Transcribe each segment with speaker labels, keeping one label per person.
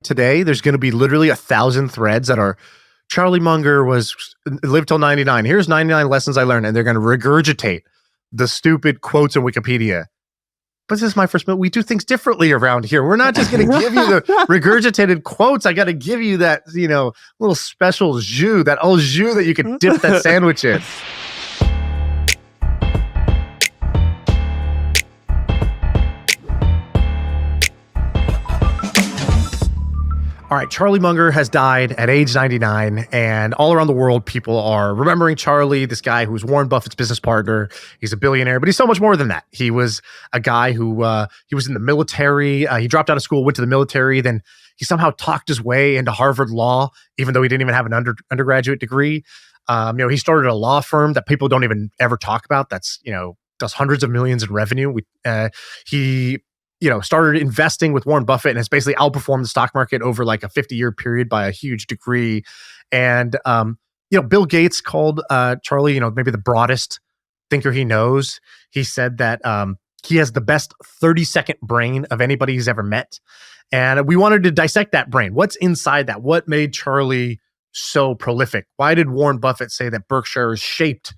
Speaker 1: Today, there's going to be literally 1,000 threads that are Charlie Munger lived till 99. Here's 99 lessons I learned, and they're going to regurgitate the stupid quotes in Wikipedia. But this is my first minute. We do things differently around here. We're not just going to give you the regurgitated quotes. I got to give you that, little special jus, that au jus that you can dip that sandwich in. All right, Charlie Munger has died at age 99, and all around the world, people are remembering Charlie, this guy who was Warren Buffett's business partner. He's a billionaire, but he's so much more than that. He was a guy who he was in the military. He dropped out of school, went to the military, then he somehow talked his way into Harvard Law, even though he didn't even have an undergraduate degree. He started a law firm that people don't even ever talk about. That's does hundreds of millions in revenue. He started investing with Warren Buffett and has basically outperformed the stock market over like a 50-year period by a huge degree. And, Bill Gates called Charlie, maybe the broadest thinker he knows. He said that he has the best 30-second brain of anybody he's ever met. And we wanted to dissect that brain. What's inside that? What made Charlie so prolific? Why did Warren Buffett say that Berkshire is shaped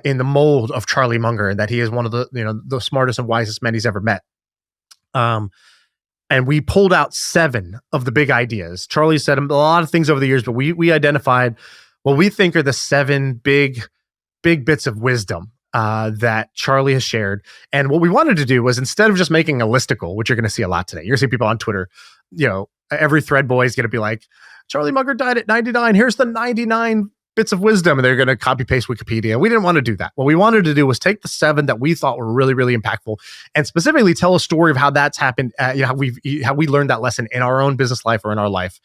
Speaker 1: in the mold of Charlie Munger and that he is one of the smartest and wisest men he's ever met? And we pulled out 7 of the big ideas. Charlie said a lot of things over the years, but we identified what we think are the 7 big bits of wisdom that Charlie has shared. And what we wanted to do was, instead of just making a listicle, which you're going to see a lot today, you're going to see people on Twitter, every thread boy is going to be like, Charlie Munger died at 99. Here's the 99 bits of wisdom, and they're going to copy paste Wikipedia. We didn't want to do that. What we wanted to do was take the 7 that we thought were really, really impactful, and specifically tell a story of how that's happened. How we learned that lesson in our own business life or in our life.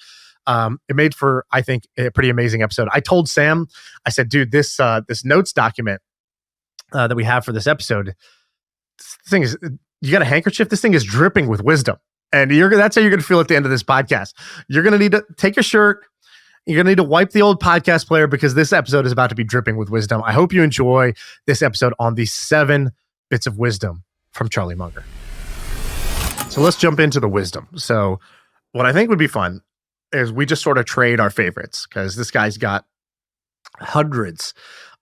Speaker 1: It made for, I think, a pretty amazing episode. I told Sam, I said, dude, this notes document that we have for this episode, this thing is, you got a handkerchief? This thing is dripping with wisdom, and that's how you're going to feel at the end of this podcast. You're going to need to take a shirt. You're going to need to wipe the old podcast player, because this episode is about to be dripping with wisdom. I hope you enjoy this episode on the 7 bits of wisdom from Charlie Munger. So let's jump into the wisdom. So what I think would be fun is we just sort of trade our favorites, because this guy's got hundreds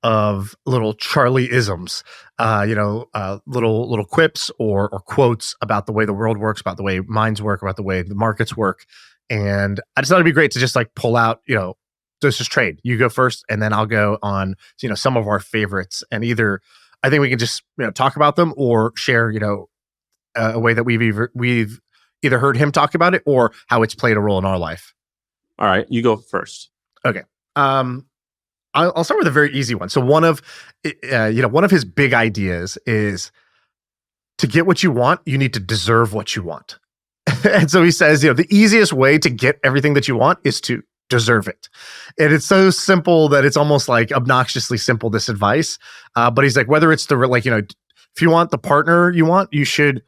Speaker 1: of little Charlie-isms, little quips or quotes about the way the world works, about the way minds work, about the way the markets work. And I just thought it'd be great to just like pull out, just trade. You go first, and then I'll go on, some of our favorites. And I think we can just, talk about them, or share, a way that we've either heard him talk about it or how it's played a role in our life.
Speaker 2: All right, you go first.
Speaker 1: Okay. I'll start with a very easy one. So one of his big ideas is, to get what you want, you need to deserve what you want. And so he says, the easiest way to get everything that you want is to deserve it. And it's so simple that it's almost like obnoxiously simple, this advice. But he's like, whether it's if you want the partner you want, you should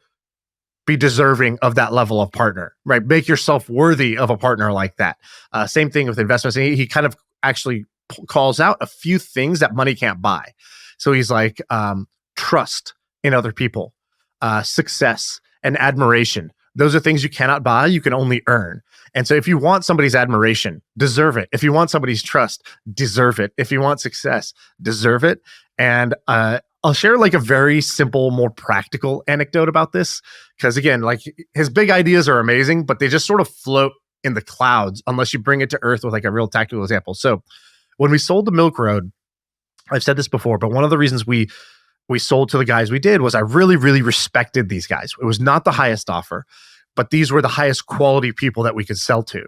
Speaker 1: be deserving of that level of partner, right? Make yourself worthy of a partner like that. Same thing with investments. And he kind of actually calls out a few things that money can't buy. So he's like, trust in other people, success, and admiration. Those are things you cannot buy, you can only earn. And so if you want somebody's admiration, deserve it. If you want somebody's trust, deserve it. If you want success, deserve it. And I'll share like a very simple, more practical anecdote about this. Because again, like, his big ideas are amazing, but they just sort of float in the clouds unless you bring it to earth with like a real tactical example. So when we sold the Milk Road, I've said this before, but one of the reasons we sold to the guys we did was I really, really respected these guys. It was not the highest offer, but these were the highest quality people that we could sell to.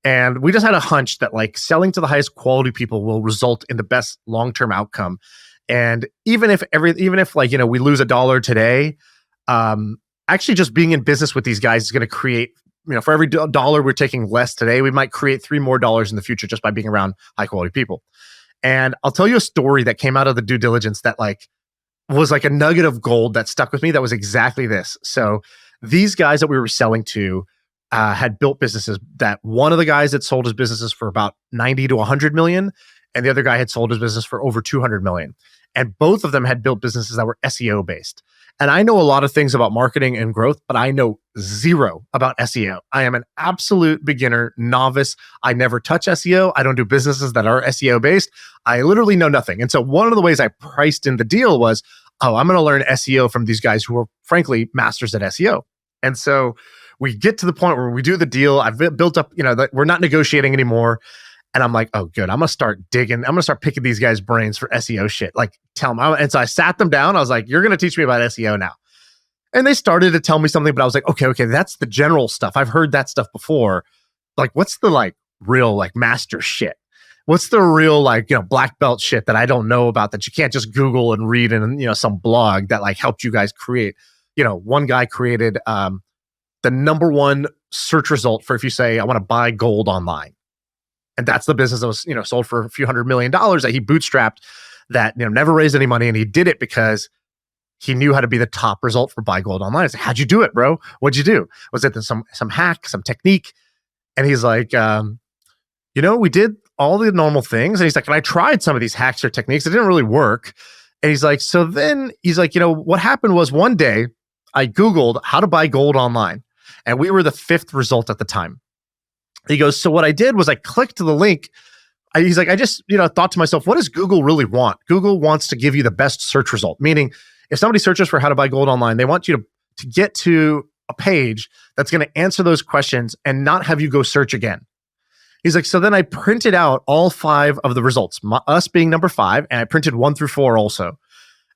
Speaker 1: And we just had a hunch that like selling to the highest quality people will result in the best long-term outcome. And even if we lose $1 today, actually just being in business with these guys is going to create, for every $1 we're taking less today, we might create $3 more in the future just by being around high quality people. And I'll tell you a story that came out of the due diligence that was like a nugget of gold that stuck with me. That was exactly this. So these guys that we were selling to had built businesses that one of the guys had sold his businesses for about 90 to 100 million. And the other guy had sold his business for over 200 million. And both of them had built businesses that were SEO based. And I know a lot of things about marketing and growth, but I know zero about SEO. I am an absolute beginner, novice. I never touch SEO. I don't do businesses that are SEO based. I literally know nothing. And so one of the ways I priced in the deal was, oh, I'm going to learn SEO from these guys who are frankly masters at SEO. And so we get to the point where we do the deal. I've built up, we're not negotiating anymore. And I'm like, oh, good. I'm going to start digging. I'm going to start picking these guys' brains for SEO shit. Like, tell them. And so I sat them down. I was like, you're going to teach me about SEO now. And they started to tell me something, but I was like, okay, that's the general stuff. I've heard that stuff before. Like, what's the real master shit? What's the real black belt shit that I don't know about that you can't just Google and read in some blog that helped you guys create? One guy created the number one search result for if you say I want to buy gold online, and that's the business that was sold for a few $100 million that he bootstrapped, that never raised any money, and he did it because he knew how to be the top result for buy gold online. I said, how'd you do it, bro? What'd you do? Was it some hack, some technique? And he's like, we did all the normal things. And he's like, and I tried some of these hacks or techniques. It didn't really work. And he's like, so then he's like, what happened was one day I Googled how to buy gold online, and we were the 5th result at the time. He goes, so what I did was I clicked to the link. He's like, I just, thought to myself, what does Google really want? Google wants to give you the best search result, meaning if somebody searches for how to buy gold online, they want you to get to a page that's going to answer those questions and not have you go search again. He's like, so then I printed out all 5 of the results, us being number 5, and I printed 1 through 4 also.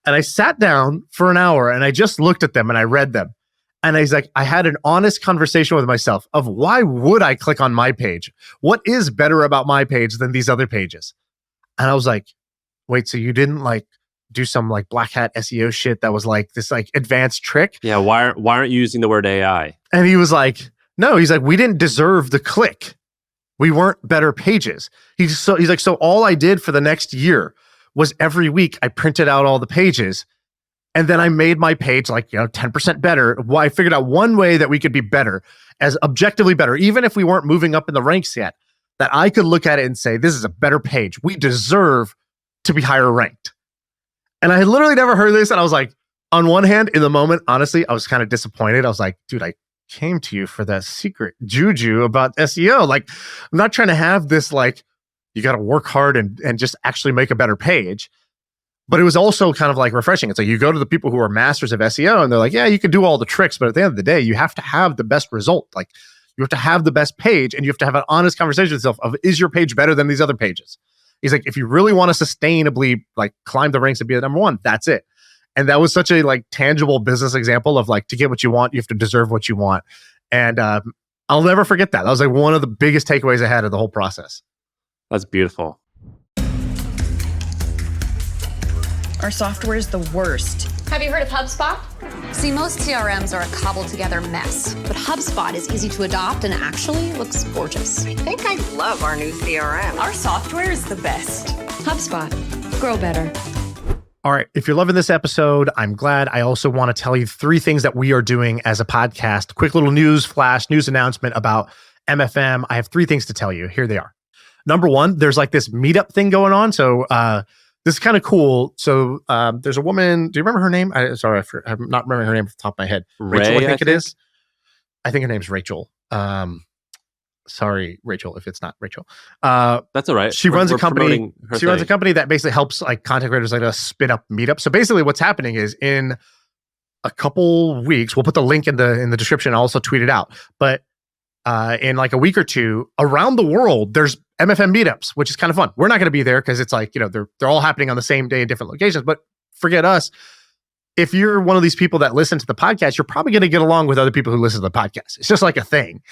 Speaker 1: And I sat down for an hour and I just looked at them and I read them. And he's like, I had an honest conversation with myself of why would I click on my page? What is better about my page than these other pages? And I was like, wait, so you didn't do some black hat SEO shit that was this advanced trick?
Speaker 2: Yeah, why aren't you using the word AI?
Speaker 1: And he was like, no, he's like, we didn't deserve the click. We weren't better pages. He's like, so all I did for the next year was every week I printed out all the pages, and then I made my page 10% better. I figured out one way that we could be better, as objectively better, even if we weren't moving up in the ranks yet, that I could look at it and say, this is a better page. We deserve to be higher ranked. And I had literally never heard this. And I was like, on one hand, in the moment, honestly, I was kind of disappointed. I was like, dude, I came to you for that secret juju about SEO. I'm not trying to have this, you got to work hard and just actually make a better page. But it was also kind of refreshing. It's you go to the people who are masters of SEO and they're like, yeah, you can do all the tricks. But at the end of the day, you have to have the best result. You have to have the best page, and you have to have an honest conversation with yourself of, is your page better than these other pages? He's like, if you really want to sustainably climb the ranks and be the number 1, that's it. And that was such a tangible business example of to get what you want, you have to deserve what you want. And I'll never forget that. That was one of the biggest takeaways I had of the whole process.
Speaker 2: That's beautiful.
Speaker 3: Our software is the worst.
Speaker 4: Have you heard of HubSpot?
Speaker 5: See, most CRMs are a cobbled together mess, but HubSpot is easy to adopt and actually looks gorgeous.
Speaker 6: I think I love our new CRM.
Speaker 3: Our software is the best.
Speaker 5: HubSpot. Grow better.
Speaker 1: All right. If you're loving this episode, I'm glad. I also want to tell you 3 things that we are doing as a podcast. Quick little news announcement about MFM. I have 3 things to tell you. Here they are. Number 1, there's this meetup thing going on. So this is kind of cool. So there's a woman. Do you remember her name? I'm not remembering her name off the top of my head. Rachel, I think it is. I think her name's Rachel. Sorry, Rachel, if it's not Rachel.
Speaker 2: That's all right.
Speaker 1: She runs a company. She runs a company that basically helps content creators spin up meetup. So basically what's happening is in a couple weeks, we'll put the link in the description. I'll also tweet it out. But in a week or 2 around the world, there's MFM meetups, which is kind of fun. We're not going to be there because it's they're all happening on the same day in different locations, but forget us. If you're one of these people that listen to the podcast, you're probably going to get along with other people who listen to the podcast. It's just a thing.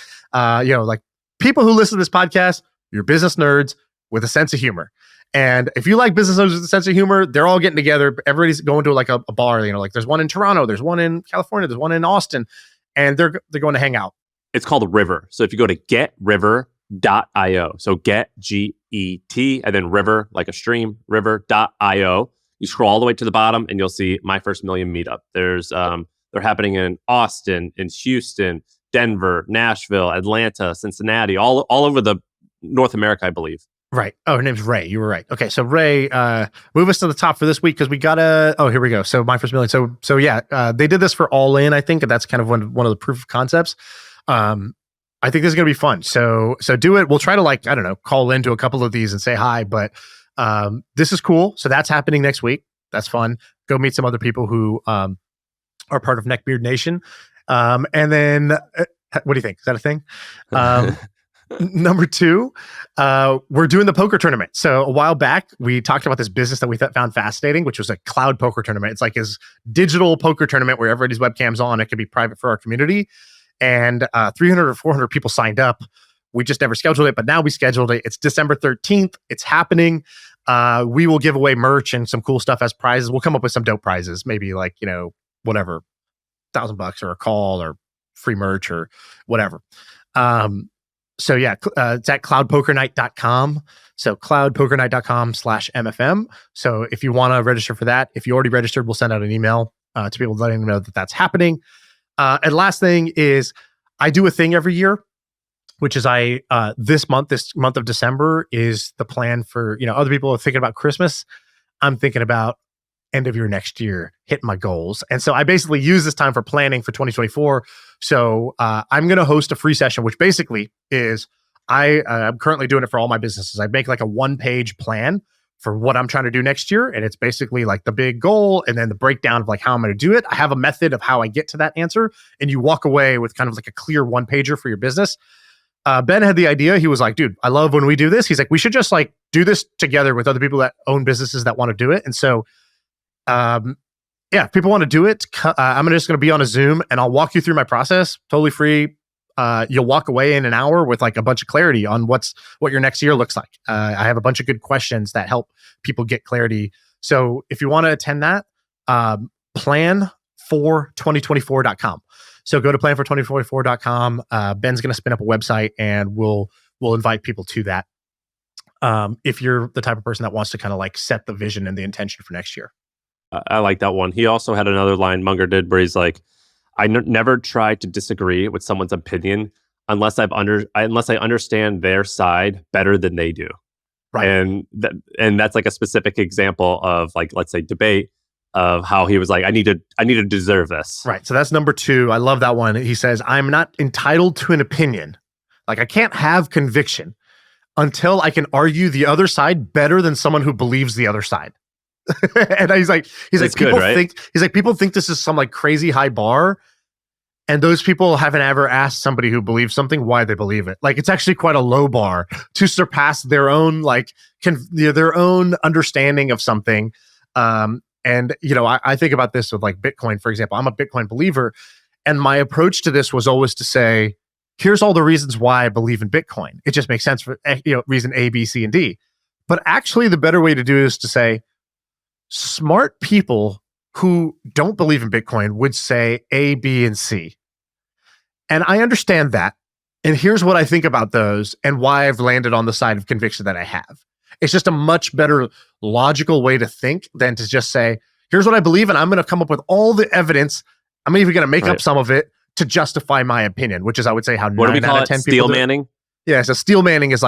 Speaker 1: People who listen to this podcast, you're business nerds with a sense of humor. And if you like business nerds with a sense of humor, they're all getting together. Everybody's going to a bar, there's one in Toronto, there's one in California, there's one in Austin, and they're going to hang out.
Speaker 2: It's called River. So if you go to getriver.io, so get G-E-T and then river, like a stream, river.io. You scroll all the way to the bottom and you'll see My First Million Meetup. There's they're happening in Austin, in Houston, Denver, Nashville, Atlanta, Cincinnati, all over the North America, I believe.
Speaker 1: Right. Oh, her name's Ray. You were right. Okay, so Ray, move us to the top for this week because we gotta. Oh, here we go. So my first million. So yeah, they did this for All In, I think, and that's kind of one of the proof of concepts. I think this is gonna be fun. So do it. We'll try to I don't know, call into a couple of these and say hi. But this is cool. So that's happening next week. That's fun. Go meet some other people who are part of Neckbeard Nation. And then, what do you think? Is that a thing? Number 2, we're doing the poker tournament. So a while back, we talked about this business that we found fascinating, which was a cloud poker tournament. It's like his digital poker tournament where everybody's webcam's on. It can be private for our community. And 300 or 400 people signed up. We just never scheduled it, but now we scheduled it. It's December 13th. It's happening. We will give away merch and some cool stuff as prizes. We'll come up with some dope prizes, maybe whatever, $1,000 or a call or free merch or whatever. So yeah, it's at cloudpokernight.com. So cloudpokernight.com/MFM. So if you want to register for that, if you already registered, we'll send out an email to people letting them know that that's happening. And last thing is I do a thing every year, which is this month of December is the plan for, other people are thinking about Christmas. I'm thinking about end of year next year, hitting my goals. And so I basically use this time for planning for 2024. So I'm going to host a free session, which basically is I'm currently doing it for all my businesses. I make a 1-page plan for what I'm trying to do next year. And it's basically the big goal and then the breakdown of how I'm going to do it. I have a method of how I get to that answer. And you walk away with kind of a clear 1-pager for your business. Ben had the idea. He was like, dude, I love when we do this. He's like, we should just do this together with other people that own businesses that want to do it. And so if people want to do it, I'm just going to be on a Zoom and I'll walk you through my process totally free. You'll walk away in an hour with a bunch of clarity on what your next year looks like. I have a bunch of good questions that help people get clarity. So if you want to attend that, planfor2024.com. So go to planfor2024.com. Ben's going to spin up a website and we'll invite people to that. If you're the type of person that wants to kind of set the vision and the intention for next year.
Speaker 2: I like that one. He also had another line Munger did where he's like, I never try to disagree with someone's opinion unless I understand their side better than they do.
Speaker 1: Right.
Speaker 2: And that's a specific example of let's say debate of how he was I need to deserve this.
Speaker 1: Right. So that's number 2. I love that one. He says, I'm not entitled to an opinion. I can't have conviction until I can argue the other side better than someone who believes the other side. And he's like, people think people think this is some crazy high bar, and those people haven't ever asked somebody who believes something why they believe it. It's actually quite a low bar to surpass their own their own understanding of something. And I think about this with Bitcoin, for example. I'm a Bitcoin believer, and my approach to this was always to say, here's all the reasons why I believe in Bitcoin. It just makes sense for reason A, B, C, and D. But actually, the better way to do it is to say, smart people who don't believe in Bitcoin would say A, B, and C. And I understand that. And here's what I think about those and why I've landed on the side of conviction that I have. It's just a much better logical way to think than to just say, here's what I believe, and I'm going to come up with all the evidence. I'm even going to make up some of it to justify my opinion, which is, I would say, how 9 out of 10 people
Speaker 2: steel manning?
Speaker 1: Yeah, so steel manning is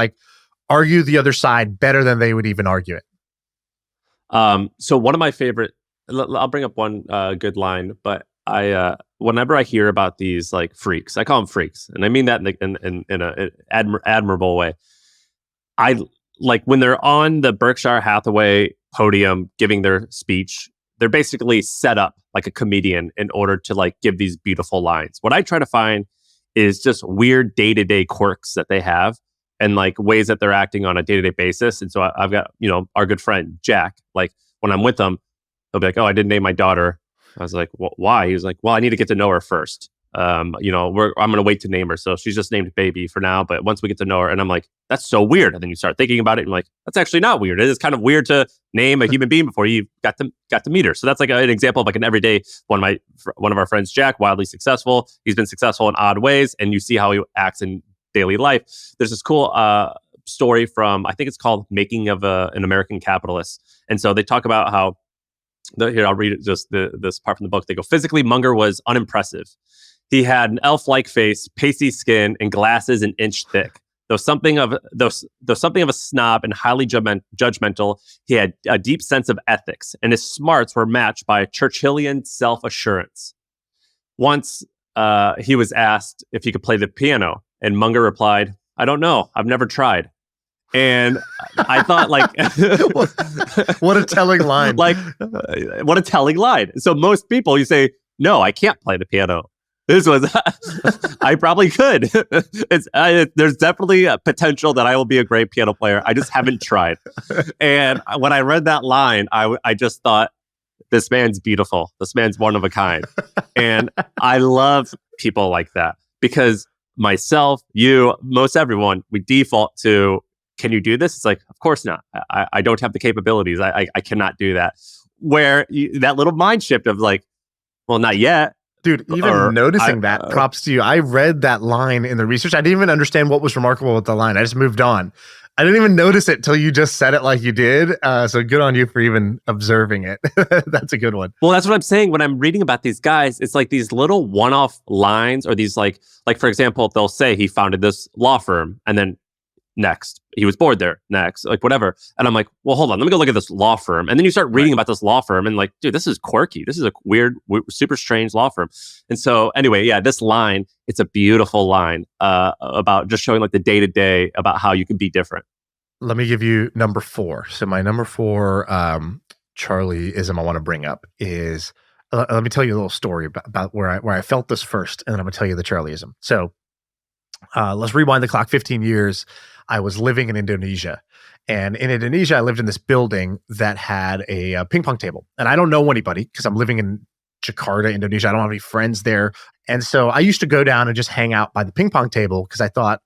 Speaker 1: argue the other side better than they would even argue it.
Speaker 2: So one of my favorite, I'll bring up one good line, but whenever I hear about these freaks, I call them freaks, and I mean that in an admirable way. I when they're on the Berkshire Hathaway podium giving their speech, they're basically set up like a comedian in order to give these beautiful lines. What I try to find is just weird day-to-day quirks that they have and ways that they're acting on a day-to-day basis. And so I've got, our good friend Jack, when I'm with him, he'll be like, oh, I didn't name my daughter. I was like, well, why? He was like, well, I need to get to know her first. I'm going to wait to name her. So she's just named Baby for now. But once we get to know her, and I'm like, that's so weird. And then you start thinking about it and like, that's actually not weird. It is kind of weird to name a human being before you got to meet her. So that's an example of an everyday one of our friends, Jack, wildly successful. He's been successful in odd ways, and you see how he acts in daily life. There's this cool story from, I think it's called Making of an American Capitalist. And so they talk about how, here, I'll read it, just this part from the book. They go, physically, Munger was unimpressive. He had an elf-like face, pasty skin, and glasses an inch thick. Though something of a snob and highly judgmental, he had a deep sense of ethics, and his smarts were matched by Churchillian self-assurance. Once he was asked if he could play the piano, and Munger replied, "I don't know. I've never tried." And I thought, like,
Speaker 1: what a telling line!
Speaker 2: Like, what a telling line. So most people, you say, "No, I can't play the piano." This was, I probably could. There's definitely a potential that I will be a great piano player. I just haven't tried. And when I read that line, I just thought, this man's beautiful. This man's one of a kind. And I love people like that because myself, you, most everyone, we default to, can you do this? It's like, of course not. I don't have the capabilities. I cannot do that. Where that little mind shift of like, well, not yet.
Speaker 1: Dude, even noticing that, props to you. I read that line in the research. I didn't even understand what was remarkable with the line. I just moved on. I didn't even notice it till you just said it like you did. So good on you for even observing it. That's a good one.
Speaker 2: Well, that's what I'm saying. When I'm reading about these guys, it's like these little one-off lines or these like for example, they'll say he founded this law firm and then next, he was bored there, next, like whatever. And I'm like, well, hold on, let me go look at this law firm. And then you start reading about this law firm and like, dude, this is quirky. This is a weird, super strange law firm. And so anyway, yeah, this line, it's a beautiful line about just showing like the day-to-day about how you can be different.
Speaker 1: Let me give you number 4. So my number 4 Charlieism I want to bring up is, let me tell you a little story about where I felt this first, and then I'm going to tell you the Charlieism. So let's rewind the clock 15 years. I was living in Indonesia. And in Indonesia, I lived in this building that had a ping pong table. And I don't know anybody because I'm living in Jakarta, Indonesia. I don't have any friends there. And so I used to go down and just hang out by the ping pong table because I thought,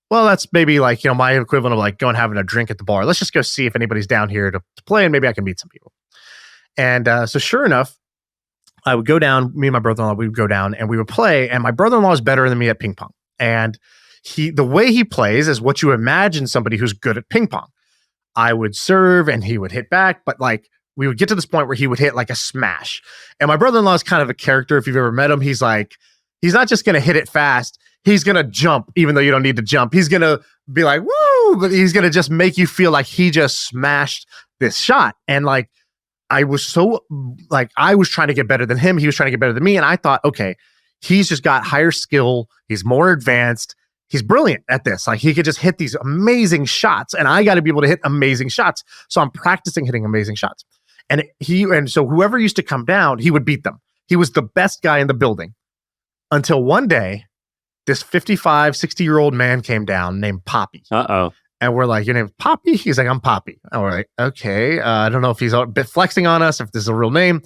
Speaker 1: well, that's maybe like, my equivalent of like going having a drink at the bar. Let's just go see if anybody's down here to play and maybe I can meet some people. And so sure enough, I would go down, me and my brother-in-law, we would go down and we would play. And my brother-in-law is better than me at ping pong. And the way he plays is what you imagine somebody who's good at ping pong. I would serve and he would hit back, but like we would get to this point where he would hit like a smash. And my brother-in-law is kind of a character. If you've ever met him, he's not just going to hit it fast. He's going to jump, even though you don't need to jump. He's going to be like, woo, but he's going to just make you feel like he just smashed this shot. And like, I was trying to get better than him. He was trying to get better than me. And I thought, okay, he's just got higher skill. He's more advanced. He's brilliant at this. Like he could just hit these amazing shots and I got to be able to hit amazing shots. So I'm practicing hitting amazing shots. And so whoever used to come down, he would beat them. He was the best guy in the building until one day, this 55, 60-year-old man came down named Poppy.
Speaker 2: Uh-oh.
Speaker 1: And we're like, your name's Poppy? He's like, I'm Poppy. And we're like, okay. I don't know if he's a bit flexing on us, if this is a real name.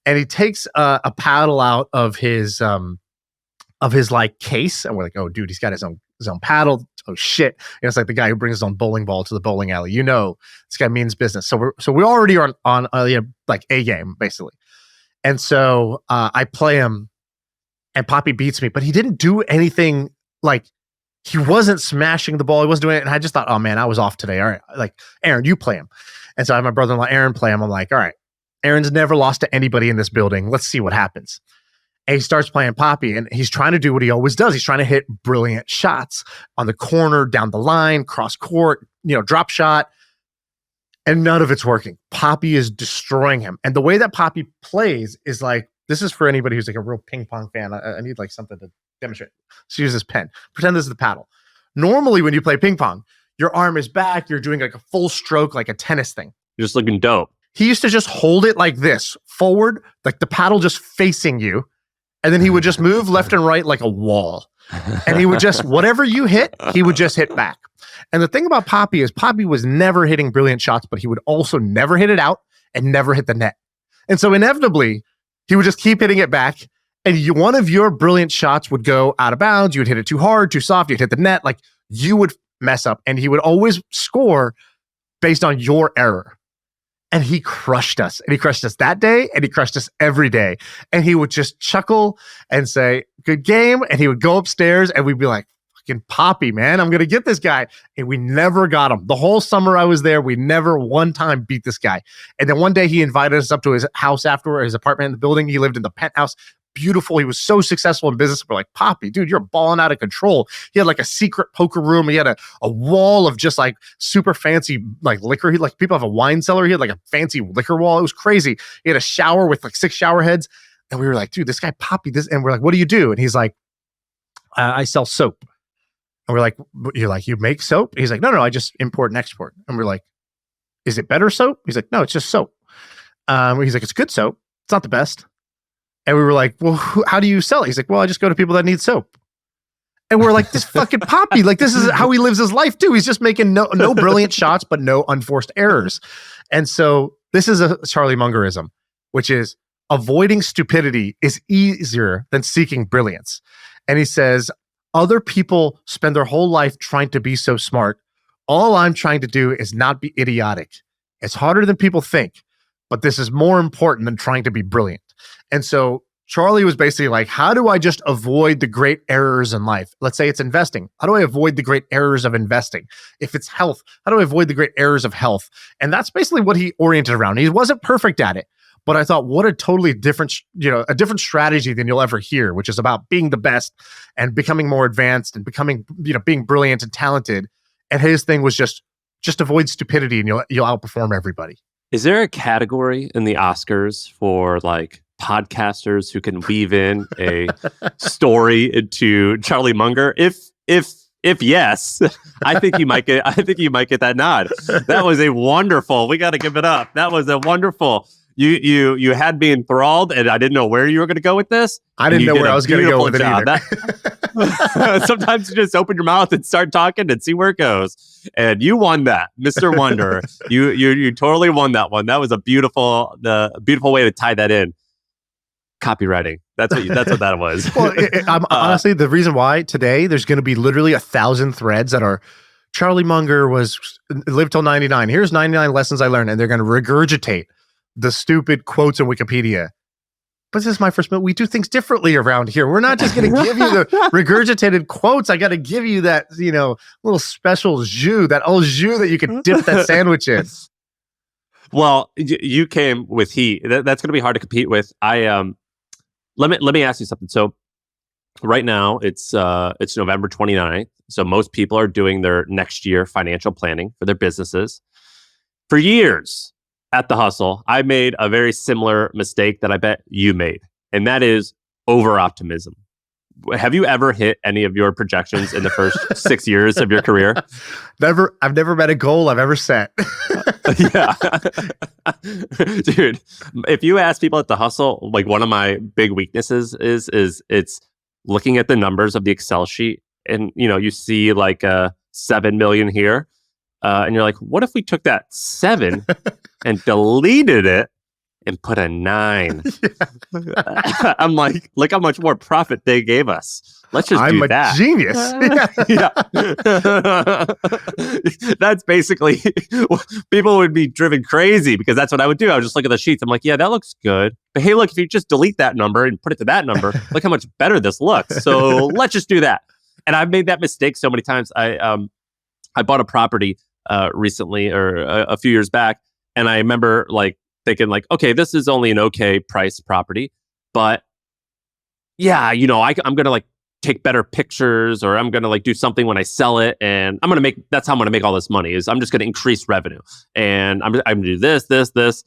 Speaker 1: And he takes a paddle out of his like case, and we're like, oh, dude, he's got his own paddle. Oh shit! And it's like the guy who brings his own bowling ball to the bowling alley. This guy means business. So we already are on like a game basically. And so I play him, and Poppy beats me, but he didn't do anything. Like he wasn't smashing the ball. He wasn't doing it. And I just thought, oh man, I was off today. All right, like Aaron, you play him. And so I have my brother-in-law Aaron play him. I'm like, all right, Aaron's never lost to anybody in this building. Let's see what happens. And he starts playing Poppy, and he's trying to do what he always does. He's trying to hit brilliant shots on the corner, down the line, cross court, drop shot, and none of it's working. Poppy is destroying him. And the way that Poppy plays is like, this is for anybody who's like a real ping pong fan. I need like something to demonstrate. Let's use this pen. Pretend this is the paddle. Normally, when you play ping pong, your arm is back. You're doing like a full stroke, like a tennis thing.
Speaker 2: You're just looking dope.
Speaker 1: He used to just hold it like this, forward, like the paddle just facing you. And then he would just move left and right like a wall. And he would just, whatever you hit, he would just hit back. And the thing about Poppy is Poppy was never hitting brilliant shots, but he would also never hit it out and never hit the net. And so inevitably, he would just keep hitting it back. And one of your brilliant shots would go out of bounds. You would hit it too hard, too soft. You'd hit the net. Like you would mess up. And he would always score based on your error. And he crushed us. And he crushed us that day. And he crushed us every day. And he would just chuckle and say, good game. And he would go upstairs and we'd be like, fucking Poppy, man, I'm going to get this guy. And we never got him. The whole summer I was there, we never one time beat this guy. And then one day he invited us up to his house afterward, his apartment in the building. He lived in the penthouse, beautiful. He was so successful in business. We're like, Poppy, dude, you're balling out of control. He had like a secret poker room. He had a wall of just like super fancy like liquor. He like people have a wine cellar. He had like a fancy liquor wall. It was crazy. He had a shower with like 6 shower heads. And we were like, dude, this guy Poppy, this, and we're like, what do you do? And he's like, I sell soap. And we're like, you're like, you make soap? He's like, no, I just import and export. And we're like, is it better soap? He's like, no, it's just soap. He's like, it's good soap. It's not the best. And we were like, well, how do you sell it? He's like, well, I just go to people that need soap. And we're like, this fucking Poppy, like this is how he lives his life too. He's just making no brilliant shots, but no unforced errors. And so this is a Charlie Mungerism, which is avoiding stupidity is easier than seeking brilliance. And he says, other people spend their whole life trying to be so smart. All I'm trying to do is not be idiotic. It's harder than people think, but this is more important than trying to be brilliant. And so Charlie was basically like, how do I just avoid the great errors in life? Let's say it's investing. How do I avoid the great errors of investing? If it's health, how do I avoid the great errors of health? And that's basically what he oriented around. He wasn't perfect at it, but I thought, what a totally different, a different strategy than you'll ever hear, which is about being the best and becoming more advanced and becoming, being brilliant and talented. And his thing was just avoid stupidity and you'll outperform everybody.
Speaker 2: Is there a category in the Oscars for like podcasters who can weave in a story into Charlie Munger? If yes, I think you might get that nod. That was a wonderful. We got to give it up. That was a wonderful. You had me enthralled, and I didn't know where you were going to go with this.
Speaker 1: I didn't know where I was going to go with it either.
Speaker 2: Sometimes you just open your mouth and start talking and see where it goes. And you won that, Mr. Wonder. You totally won that one. That was a beautiful way to tie that in. Copywriting. That's what that was.
Speaker 1: Well, honestly, the reason why today there's going to be literally 1,000 threads that are Charlie Munger lived till 99. Here's 99 lessons I learned, and they're going to regurgitate the stupid quotes in Wikipedia. But this is my first minute. We do things differently around here. We're not just going to give you the regurgitated quotes. I got to give you that, little special jus, that old jus that you can dip that sandwich in.
Speaker 2: Well, you came with heat. That's going to be hard to compete with. Let me ask you something. So right now it's November 29th. So most people are doing their next year financial planning for their businesses. For years at The Hustle, I made a very similar mistake that I bet you made, and that is over-optimism. Have you ever hit any of your projections in the first 6 years of your career?
Speaker 1: Never. I've never met a goal I've ever set.
Speaker 2: Yeah. Dude, if you ask people at The Hustle, like one of my big weaknesses is it's looking at the numbers of the Excel sheet, and you see like 7 million here, and you're like, what if we took that 7 and deleted it and put a 9? Yeah. I'm like, look how much more profit they gave us. Let's just do that.
Speaker 1: I'm a genius.
Speaker 2: Yeah. That's basically, people would be driven crazy because that's what I would do. I would just look at the sheets. I'm like, yeah, that looks good. But hey, look, if you just delete that number and put it to that number, look how much better this looks. So let's just do that. And I've made that mistake so many times. I bought a property recently or a few years back. And I remember like thinking like, okay, this is only an okay price property, but yeah, I'm going to like take better pictures, or I'm going to like do something when I sell it. And that's how I'm going to make all this money, is I'm just going to increase revenue. And I'm going to do this.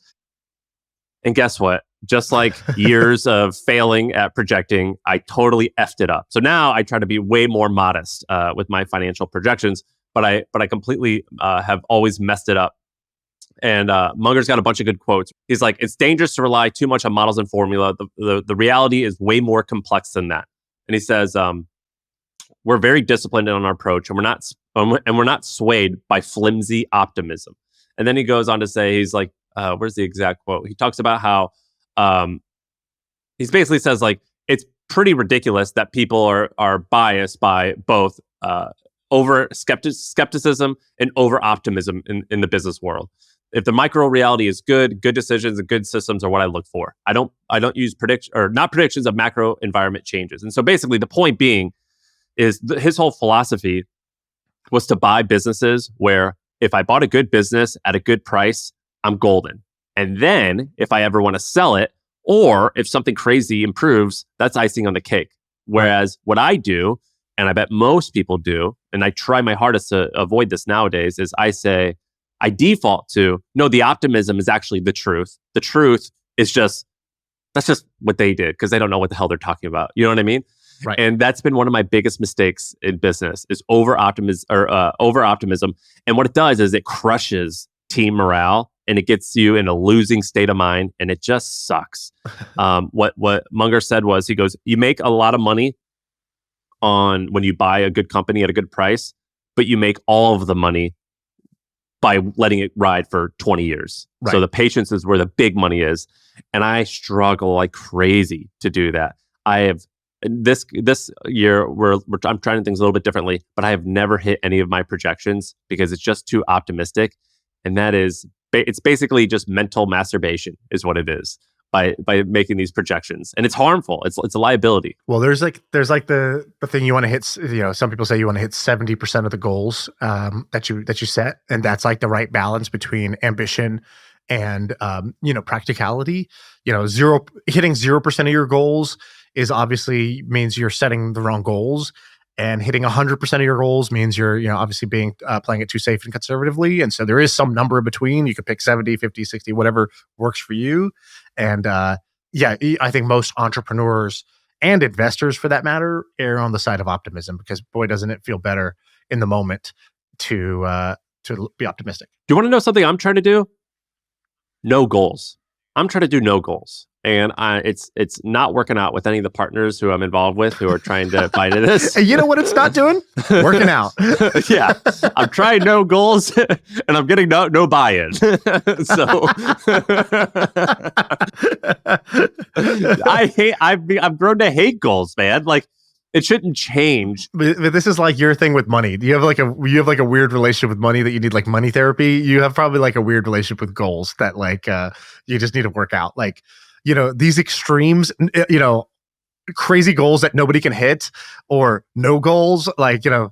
Speaker 2: And guess what? Just like years of failing at projecting, I totally effed it up. So now I try to be way more modest with my financial projections, but I completely have always messed it up. And Munger's got a bunch of good quotes. He's like, it's dangerous to rely too much on models and formula. The reality is way more complex than that. And he says, we're very disciplined in our approach, and we're not swayed by flimsy optimism. And then he goes on to say, he's like, where's the exact quote? He talks about how he basically says like, it's pretty ridiculous that people are biased by both over skepticism and over optimism in the business world. If the micro reality is good decisions and good systems are what I look for. I don't use predictions of macro environment changes. And so basically the point being is his whole philosophy was to buy businesses where if I bought a good business at a good price, I'm golden. And then if I ever want to sell it, Or if something crazy improves, that's icing on the cake. Whereas what I do, and I bet most people do, and I try my hardest to avoid this nowadays, is I default to, no, the optimism is actually the truth. The truth is that's just what they did because they don't know what the hell they're talking about. You know what I mean?
Speaker 1: Right.
Speaker 2: And that's been one of my biggest mistakes in business is over optimism. And what it does is it crushes team morale and it gets you in a losing state of mind, and it just sucks. What Munger said was, he goes, you make a lot of money on when you buy a good company at a good price, but you make all of the money by letting it ride for 20 years.
Speaker 1: Right.
Speaker 2: So the patience is where the big money is. And I struggle like crazy to do that. I have this year I'm trying things a little bit differently, but I have never hit any of my projections because it's just too optimistic. And that is, it's basically just mental masturbation is what it is by making these projections. And it's harmful. It's a liability.
Speaker 1: Well, there's like the thing you want to hit. Some people say you want to hit 70% of the goals that you set, and that's like the right balance between ambition and practicality. Hitting 0% of your goals is obviously means you're setting the wrong goals, and hitting 100% of your goals means you're obviously playing it too safe and conservatively. And so there is some number in between. You could pick 70, 50, 60, whatever works for you. And I think most entrepreneurs and investors, for that matter, err on the side of optimism because boy, doesn't it feel better in the moment to be optimistic.
Speaker 2: Do you want to know something I'm trying to do? No goals. I'm trying to do no goals. And it's not working out with any of the partners who I'm involved with who are trying to buy into this.
Speaker 1: And you know what it's not doing? Working out.
Speaker 2: Yeah. I'm trying no goals and I'm getting no buy-in. So I've grown to hate goals, man. Like it shouldn't change.
Speaker 1: But this is like your thing with money. Do you have like a weird relationship with money that you need like money therapy? You have probably like a weird relationship with goals that like you just need to work out. Like, these extremes, crazy goals that nobody can hit or no goals. Like, I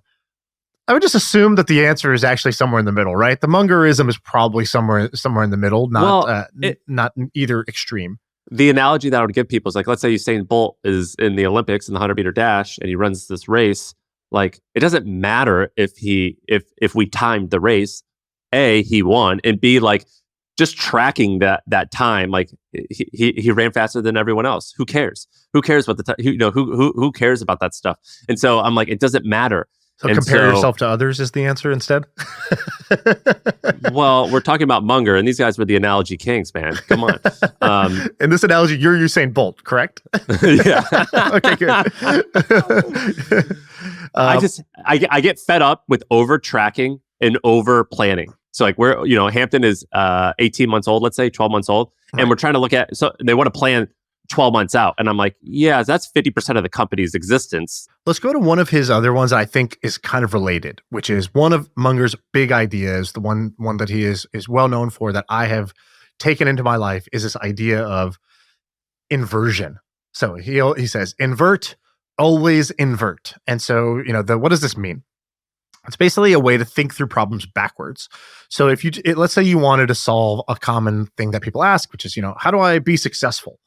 Speaker 1: would just assume that the answer is actually somewhere in the middle, right? The Mungerism is probably somewhere in the middle, not in either extreme.
Speaker 2: The analogy that I would give people is like, let's say Usain Bolt is in the Olympics in the 100-meter dash and he runs this race. Like, it doesn't matter if we timed the race, A, he won, and B, like, just tracking that time, like he ran faster than everyone else. Who cares? Who cares about the time? Who cares about that stuff? And so I'm like, it doesn't matter.
Speaker 1: So compare yourself to others is the answer instead.
Speaker 2: Well, we're talking about Munger, and these guys were the analogy kings, man. Come on.
Speaker 1: In this analogy, you're Usain Bolt, correct?
Speaker 2: Yeah.
Speaker 1: Okay, good.
Speaker 2: I get fed up with over tracking and over planning. So like Hampton is 18 months old, let's say 12 months old. And we're trying to look at, so they want to plan 12 months out. And I'm like, yeah, that's 50% of the company's existence.
Speaker 1: Let's go to one of his other ones that I think is kind of related, which is one of Munger's big ideas. The one that he is well known for that I have taken into my life is this idea of inversion. So he says, invert, always invert. And so, what does this mean? It's basically a way to think through problems backwards. So if let's say you wanted to solve a common thing that people ask, which is, how do I be successful?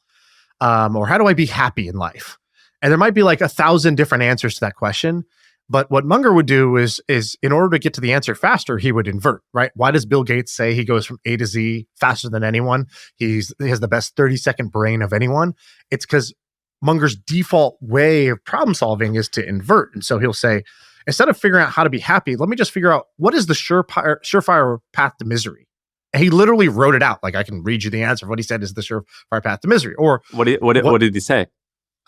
Speaker 1: Or how do I be happy in life? And there might be like 1,000 different answers to that question. But what Munger would do is in order to get to the answer faster, he would invert, right? Why does Bill Gates say he goes from A to Z faster than anyone? He has the best 30-second brain of anyone. It's because Munger's default way of problem solving is to invert. And so he'll say, instead of figuring out how to be happy, let me just figure out what is the surefire path to misery. And he literally wrote it out. Like I can read you the answer. What he said is the surefire path to misery. Or
Speaker 2: what did he say?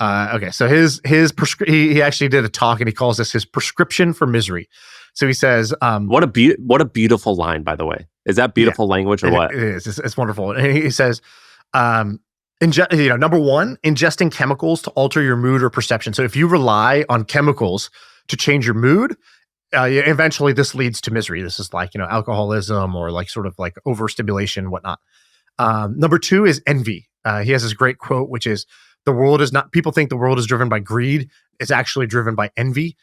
Speaker 1: Okay, so he actually did a talk and he calls this his prescription for misery. So he says,
Speaker 2: what a beautiful line, by the way. Is that beautiful language or what?
Speaker 1: It is. It's wonderful. And he says, number one, ingesting chemicals to alter your mood or perception. So if you rely on chemicals to change your mood, eventually this leads to misery. This is like, alcoholism or like sort of like overstimulation, whatnot. Number two is envy. He has this great quote, which is, people think the world is driven by greed. is actually driven by envy.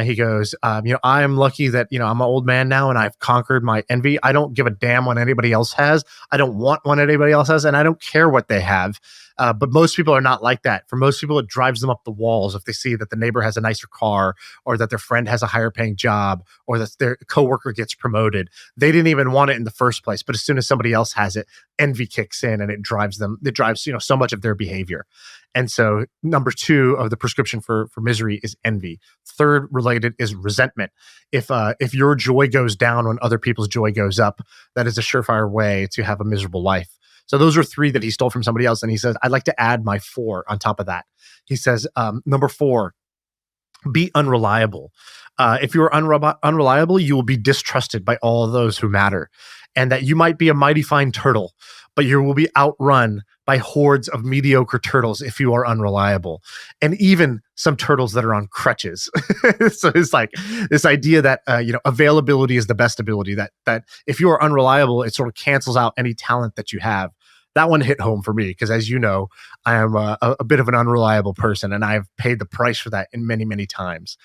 Speaker 1: He goes, I am lucky that, I'm an old man now and I've conquered my envy. I don't give a damn what anybody else has. I don't want what anybody else has, and I don't care what they have. But most people are not like that. For most people, it drives them up the walls if they see that the neighbor has a nicer car, or that their friend has a higher paying job, or that their coworker gets promoted. They didn't even want it in the first place, but as soon as somebody else has it, envy kicks in and it drives so much of their behavior. And so number 2 of the prescription for misery is envy. Third related is resentment. If your joy goes down when other people's joy goes up, that is a surefire way to have a miserable life. So those are 3 that he stole from somebody else. And he says, I'd like to add my 4 on top of that. He says, number 4, be unreliable. If you are unreliable, you will be distrusted by all those who matter. And that you might be a mighty fine turtle, but you will be outrun by hordes of mediocre turtles if you are unreliable, and even some turtles that are on crutches. So it's like this idea that availability is the best ability. That if you are unreliable, it sort of cancels out any talent that you have. That one hit home for me because, as you know, I am a bit of an unreliable person, and I've paid the price for that in many, many times.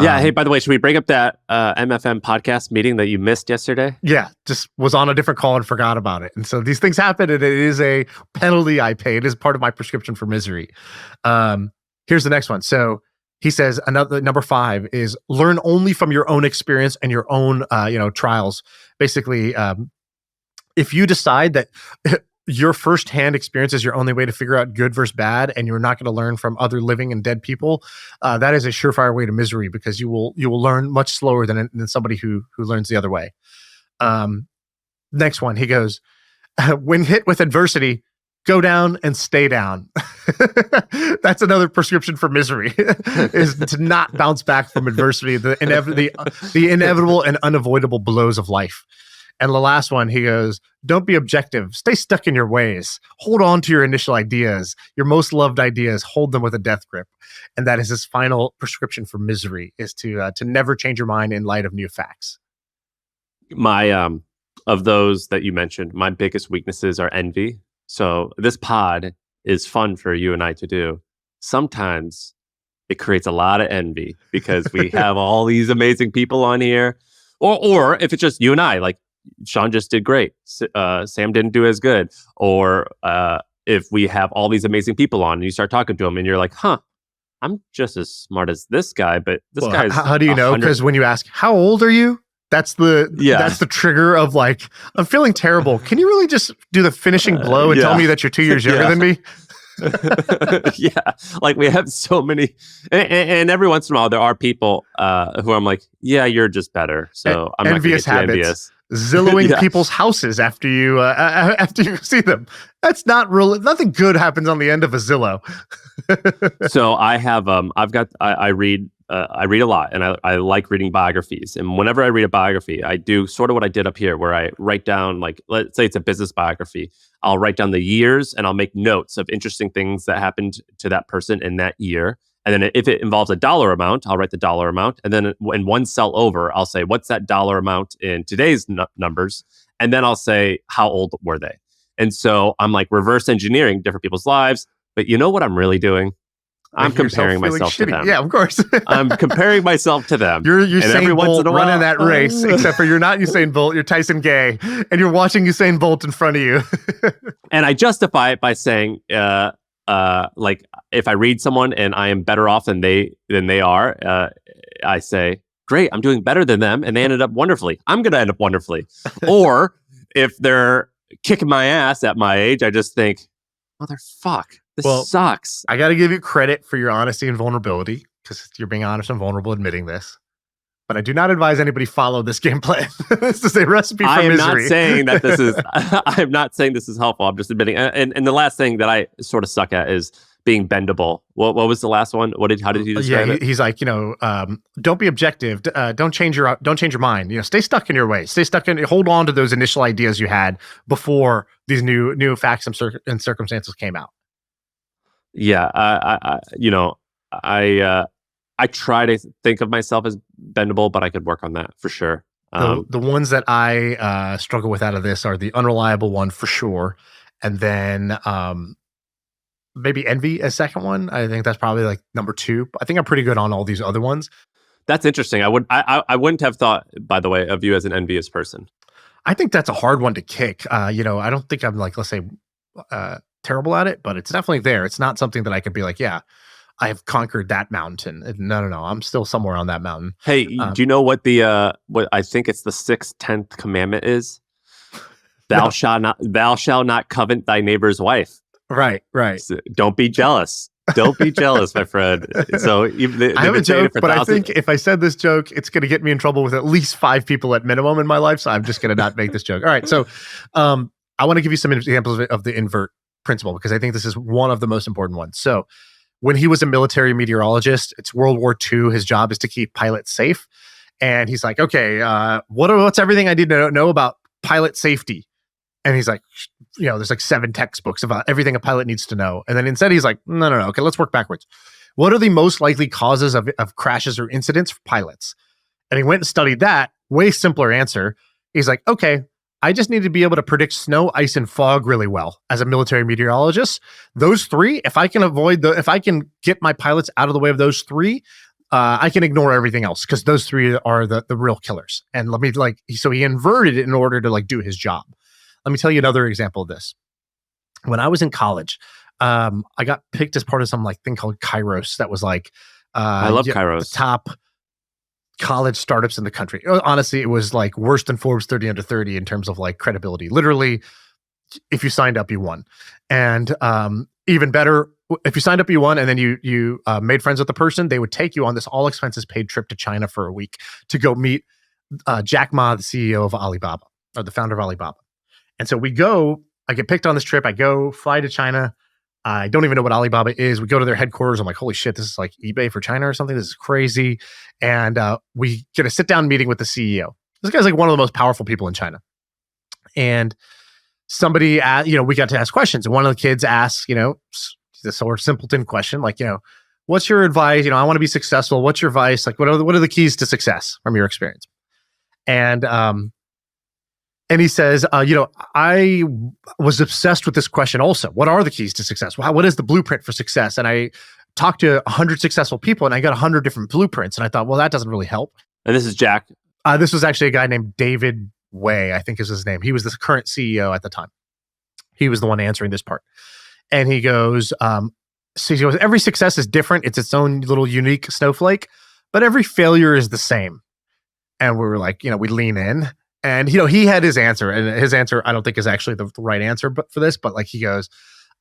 Speaker 2: Yeah. Hey, by the way, should we bring up that MFM podcast meeting that you missed yesterday?
Speaker 1: Yeah, just was on a different call and forgot about it. And so these things happen, and it is a penalty I pay. It is part of my prescription for misery. Here's the next one. So he says another number 5 is learn only from your own experience and your own trials. Basically, if you decide that your firsthand experience is your only way to figure out good versus bad, and you're not going to learn from other living and dead people, that is a surefire way to misery, because you will learn much slower than somebody who learns the other way. Next one, he goes, when hit with adversity, go down and stay down. That's another prescription for misery, is to not bounce back from adversity, the inevitable and unavoidable blows of life. And the last one, he goes, don't be objective. Stay stuck in your ways. Hold on to your initial ideas, your most loved ideas. Hold them with a death grip. And that is his final prescription for misery, is to never change your mind in light of new facts.
Speaker 2: My of those that you mentioned, my biggest weaknesses are envy. So this pod is fun for you and I to do. Sometimes it creates a lot of envy because we have all these amazing people on here. Or if it's just you and I, like Shaan just did great, Sam didn't do as good. Or if we have all these amazing people on and you start talking to them and you're like, I'm just as smart as this guy, but this guy's...
Speaker 1: How do you know? Because when you ask, how old are you? That's the trigger of like, I'm feeling terrible. Can you really just do the finishing blow and tell me that you're 2 years younger than me?
Speaker 2: Yeah, like we have so many, and every once in a while there are people who I'm like, yeah, you're just better. So I'm
Speaker 1: envious
Speaker 2: not
Speaker 1: habits,
Speaker 2: envious.
Speaker 1: Zillowing people's houses after you see them. That's not real. Nothing good happens on the end of a Zillow.
Speaker 2: So I have I read a lot, and I like reading biographies. And whenever I read a biography, I do sort of what I did up here, where I write down, like, let's say it's a business biography. I'll write down the years and I'll make notes of interesting things that happened to that person in that year. And then if it involves a dollar amount, I'll write the dollar amount. And then in one cell over, I'll say, what's that dollar amount in today's numbers? And then I'll say, how old were they? And so I'm like reverse engineering different people's lives. But you know what I'm really doing? I'm comparing myself to them.
Speaker 1: Yeah, of course.
Speaker 2: I'm comparing myself to them.
Speaker 1: You're Usain Bolt running that race, except for you're not Usain Bolt, you're Tyson Gay, and you're watching Usain Bolt in front of you.
Speaker 2: And I justify it by saying, like, if I read someone and I am better off than they are, I say, great, I'm doing better than them, and they ended up wonderfully. I'm going to end up wonderfully. Or if they're kicking my ass at my age, I just think, motherfuck. This sucks.
Speaker 1: I got to give you credit for your honesty and vulnerability, because you're being honest and vulnerable admitting this. But I do not advise anybody follow this game plan. This is a recipe for misery.
Speaker 2: I'm not saying that this is. I'm not saying this is helpful. I'm just admitting. And the last thing that I sort of suck at is being bendable. What was the last one? How did he describe it?
Speaker 1: He's like, don't be objective. Don't change your mind. Stay stuck in your ways. Hold on to those initial ideas you had before these new facts and circumstances came out.
Speaker 2: Yeah, I try to think of myself as bendable, but I could work on that for sure.
Speaker 1: The ones that I struggle with out of this are the unreliable one for sure, and then maybe envy as second one. I think that's probably like number 2. I think I'm pretty good on all these other ones.
Speaker 2: That's interesting. I wouldn't have thought, by the way, of you as an envious person.
Speaker 1: I think that's a hard one to kick. I don't think I'm like, let's say, terrible at it, but it's definitely there. It's not something that I could be like, yeah, I have conquered that mountain. No. I'm still somewhere on that mountain.
Speaker 2: Hey, do you know what what I think it's the 6th, 10th commandment is? Thou shalt not covet thy neighbor's wife.
Speaker 1: Right.
Speaker 2: So don't be jealous. Don't be jealous, my friend. So
Speaker 1: I have a joke, but I think if I said this joke, it's going to get me in trouble with at least 5 people at minimum in my life. So I'm just going to not make this joke. All right. So I want to give you some examples of the invert principle, because I think this is one of the most important ones. So when he was a military meteorologist, it's World War II. His job is to keep pilots safe. And he's like, okay, what's everything I need to know about pilot safety? And he's like, there's like 7 textbooks about everything a pilot needs to know. And then instead he's like, no. Okay, let's work backwards. What are the most likely causes of crashes or incidents for pilots? And he went and studied that. Way simpler answer. He's like, okay, I just need to be able to predict snow, ice, and fog really well as a military meteorologist. Those 3, if I can get my pilots out of the way of those 3, I can ignore everything else, because those 3 are the real killers. And so he inverted it in order to do his job. Let me tell you another example of this. When I was in college, I got picked as part of some thing called Kairos. That was
Speaker 2: I love Kairos.
Speaker 1: The top college startups in the country. Honestly, it was worse than Forbes 30 under 30 in terms of credibility. Literally, if you signed up, you won. And even better, if you signed up, you won, and then you made friends with the person, they would take you on this all expenses paid trip to China for a week to go meet Jack Ma, the CEO of Alibaba, or the founder of Alibaba. And so I get picked on this trip. I go fly to China. I don't even know what Alibaba is. We go to their headquarters. I'm like, holy shit, this is like eBay for China or something. This is crazy. And we get a sit down meeting with the CEO. This guy's one of the most powerful people in China. And somebody, we got to ask questions. And one of the kids asked, this sort of simpleton question, what's your advice? I want to be successful. What's your advice? What are the keys to success from your experience? And he says, I was obsessed with this question also. What are the keys to success? What is the blueprint for success? And I talked to 100 successful people, and I got 100 different blueprints. And I thought, well, that doesn't really help.
Speaker 2: And this is Jack.
Speaker 1: This was actually a guy named David Way, I think is his name. He was the current CEO at the time. He was the one answering this part. And he goes, every success is different. It's its own little unique snowflake, but every failure is the same. And we were like, we lean in. And he had his answer, and his answer I don't think is actually the right answer, but for this, but he goes,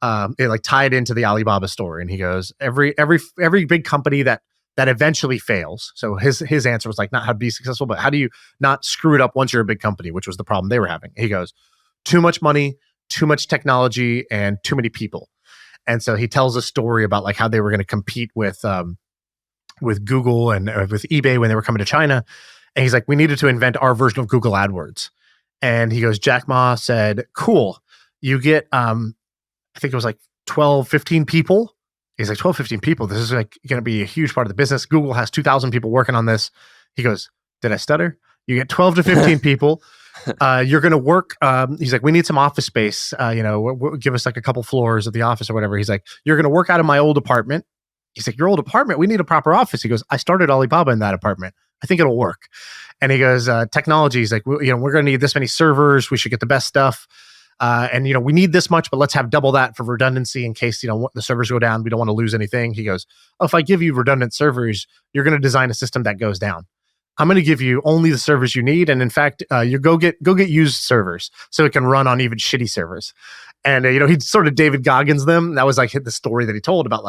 Speaker 1: it tied into the Alibaba story, and he goes, every big company that eventually fails. So his answer was not how to be successful, but how do you not screw it up once you're a big company, which was the problem they were having. He goes, too much money, too much technology, and too many people. And so he tells a story about how they were going to compete with Google and with eBay when they were coming to China. And he's like, we needed to invent our version of Google AdWords. And he goes, Jack Ma said, cool. You get, I think it was 12, 15 people. He's like, 12, 15 people. This is going to be a huge part of the business. Google has 2,000 people working on this. He goes, did I stutter? You get 12 to 15 people. You're going to work. He's like, we need some office space. Give us a couple floors of the office or whatever. He's like, you're going to work out of my old apartment. He's like, your old apartment? We need a proper office. He goes, I started Alibaba in that apartment. I think it'll work. And he goes, technology. He's like, we're going to need this many servers. We should get the best stuff. And we need this much, but let's have double that for redundancy in case, the servers go down. We don't want to lose anything. He goes, oh, if I give you redundant servers, you're going to design a system that goes down. I'm going to give you only the servers you need. And in fact, you go get used servers so it can run on even shitty servers. And, he sort of David Goggins them. That was the story that he told about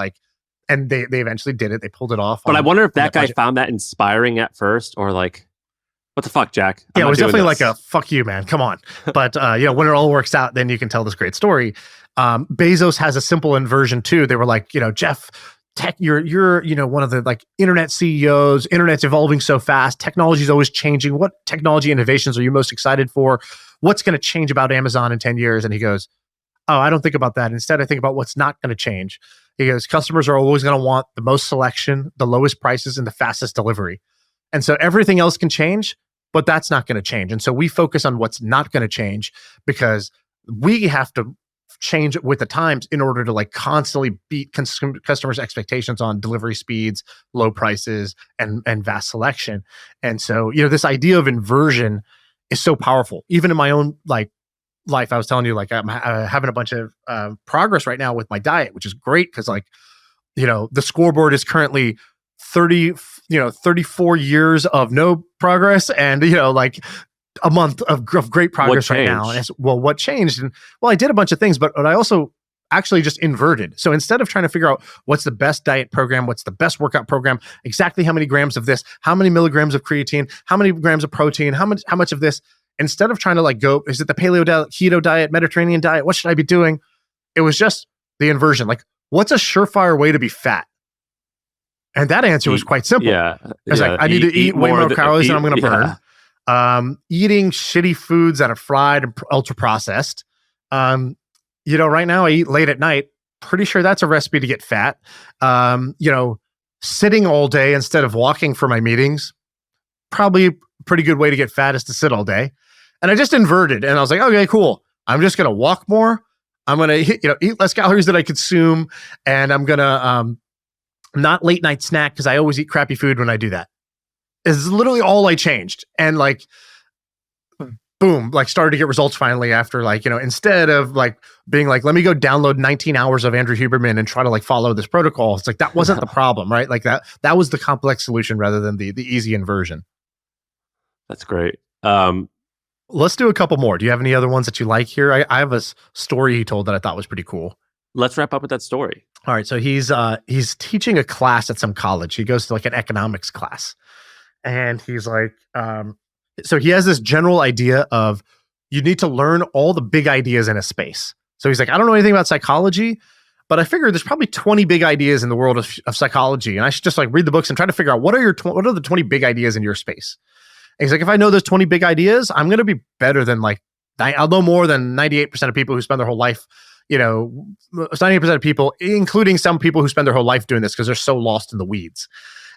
Speaker 1: and they eventually did it. They pulled it off.
Speaker 2: But I wonder if that guy found that inspiring at first, or what the fuck, Jack?
Speaker 1: Yeah, it was definitely a fuck you, man. Come on. But when it all works out, then you can tell this great story. Bezos has a simple inversion too. They were like, Jeff, tech, you're one of the internet CEOs. Internet's evolving so fast. Technology is always changing. What technology innovations are you most excited for? What's going to change about Amazon in 10 years? And he goes, oh, I don't think about that. Instead, I think about what's not going to change. He goes, customers are always going to want the most selection, the lowest prices, and the fastest delivery. And so everything else can change, but that's not going to change. And so we focus on what's not going to change, because we have to change with the times in order to like constantly beat customers' expectations on delivery speeds, low prices, and vast selection. And so, this idea of inversion is so powerful. Even in my own like life, I was telling you, like I'm having a bunch of progress right now with my diet, which is great because like, the scoreboard is currently 34 years of no progress and, like a month of great progress right now. And what changed? And I did a bunch of things, but I also actually just inverted. So instead of trying to figure out what's the best diet program, what's the best workout program, exactly how many grams of this, how many milligrams of creatine, how many grams of protein, how much of this, instead of trying to like go, is it the paleo diet, keto diet, Mediterranean diet? What should I be doing? It was just the inversion. Like, what's a surefire way to be fat? And that answer was quite simple. It's like, I need to eat way more calories than I'm going to burn. Eating shitty foods that are fried and ultra processed. Right now I eat late at night. Pretty sure that's a recipe to get fat. Sitting all day instead of walking for my meetings. Probably a pretty good way to get fat is to sit all day. And I just inverted and I was like, okay, cool. I'm just going to walk more. I'm going to, eat less calories that I consume. And I'm going to, not late night snack because I always eat crappy food when I do that. Is literally all I changed. And like, boom, like started to get results finally after like, instead of like being like, let me go download 19 hours of Andrew Huberman and try to like follow this protocol. It's like, that wasn't the problem, right? Like that was the complex solution rather than the easy inversion.
Speaker 2: That's great.
Speaker 1: Let's do a couple more. Do you have any other ones that you like here? I have a story he told that I thought was pretty cool.
Speaker 2: Let's wrap up with that story.
Speaker 1: All right. So he's teaching a class at some college. He goes to like an economics class. And he's like, so he has this general idea of you need to learn all the big ideas in a space. So he's like, I don't know anything about psychology, but I figured there's probably 20 big ideas in the world of psychology. And I should just like read the books and try to figure out what are the 20 big ideas in your space. And he's like, if I know those 20 big ideas, I'm going to be better than like, I'll know more than 98% of people who spend their whole life 98% of people, including some people who spend their whole life doing this because they're so lost in the weeds.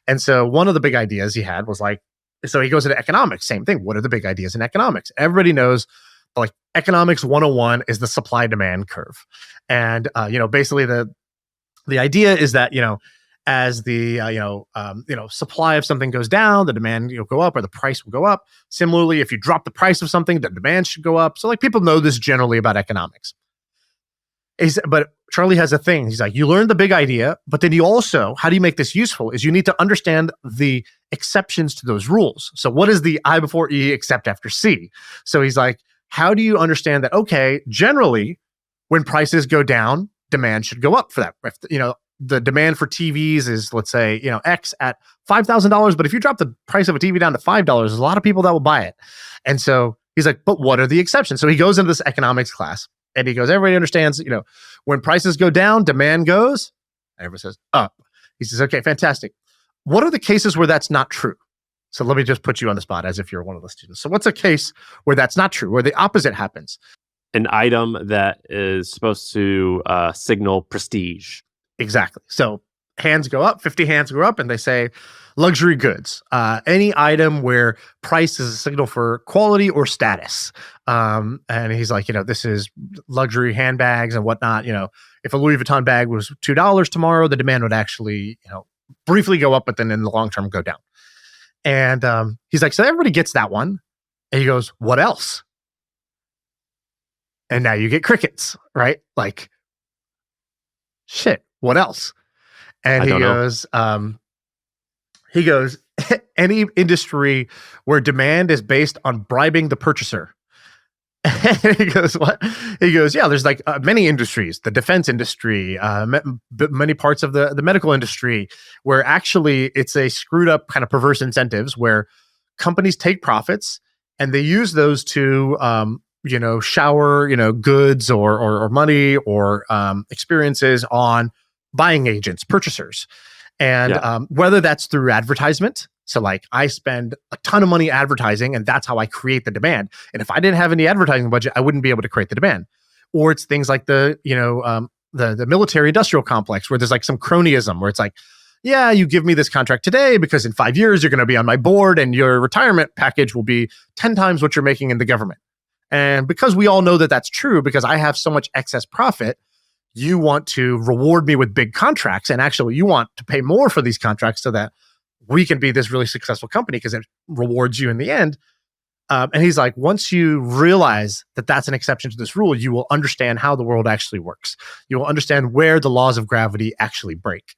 Speaker 1: And so one of the big ideas he had was like, so he goes into economics, same thing. What are the big ideas in economics? Everybody knows like economics 101 is the supply demand curve. And, basically the idea is that, as the, supply of something goes down, the demand will go up or the price will go up. Similarly, if you drop the price of something, the demand should go up. So like people know this generally about economics. But Charlie has a thing. He's like, you learn the big idea, but then you also, how do you make this useful is you need to understand the exceptions to those rules. So what is the I before E except after C? So he's like, how do you understand that? Okay, generally when prices go down, demand should go up for that. If, the demand for TVs is, let's say, X at $5,000. But if you drop the price of a TV down to $5, there's a lot of people that will buy it. And so he's like, but what are the exceptions? So he goes into this economics class. And he goes, everybody understands, when prices go down, demand goes, everyone says up. He says, okay, fantastic. What are the cases where that's not true? So let me just put you on the spot as if you're one of the students. So what's a case where that's not true, where the opposite happens?
Speaker 2: An item that is supposed to signal prestige.
Speaker 1: Exactly. So hands go up, 50 hands go up, and they say luxury goods, any item where price is a signal for quality or status. And he's like, this is luxury handbags and whatnot. If a Louis Vuitton bag was $2 tomorrow, the demand would actually, briefly go up, but then in the long term go down. And he's like, so everybody gets that one. And he goes, what else? And now you get crickets, right? Like, shit, what else? And he goes, any industry where demand is based on bribing the purchaser. And he goes, what? He goes, yeah, there's like many industries, the defense industry, many parts of the medical industry, where actually it's a screwed up kind of perverse incentives where companies take profits and they use those to, shower, goods or money or experiences on buying agents, purchasers. And whether that's through advertisement, so like I spend a ton of money advertising and that's how I create the demand. And if I didn't have any advertising budget, I wouldn't be able to create the demand. Or it's things like the military industrial complex where there's like some cronyism where it's like, yeah, you give me this contract today because in 5 years you're going to be on my board and your retirement package will be 10 times what you're making in the government. And because we all know that that's true, because I have so much excess profit, you want to reward me with big contracts. And actually, you want to pay more for these contracts so that we can be this really successful company because it rewards you in the end. And he's like, once you realize that that's an exception to this rule, you will understand how the world actually works. You will understand where the laws of gravity actually break.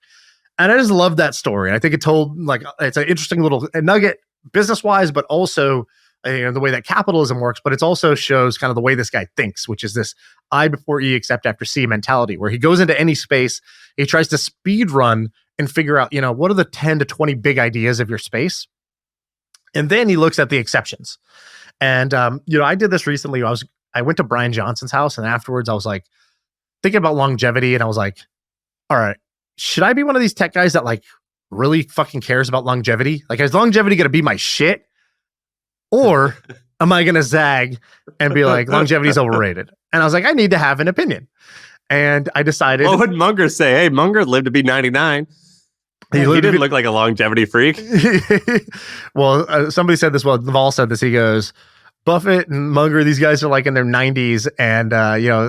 Speaker 1: And I just love that story. I think it told, like, it's an interesting little nugget business wise, but also the way that capitalism works. But it also shows kind of the way this guy thinks, which is this I before E except after C mentality, where he goes into any space, he tries to speed run and figure out, what are the 10 to 20 big ideas of your space. And then he looks at the exceptions. And, I did this recently. I went to Brian Johnson's house, and afterwards I was like thinking about longevity. And I was like, all right, should I be one of these tech guys that like really fucking cares about longevity? Like, is longevity going to be my shit? Or am I going to zag and be like, longevity is overrated? And I was like, I need to have an opinion. And I decided.
Speaker 2: What would Munger say? Hey, Munger lived to be 99. He didn't look like a longevity freak.
Speaker 1: Well, somebody said this. Well, Naval said this. He goes, Buffett and Munger, these guys are like in their 90s, and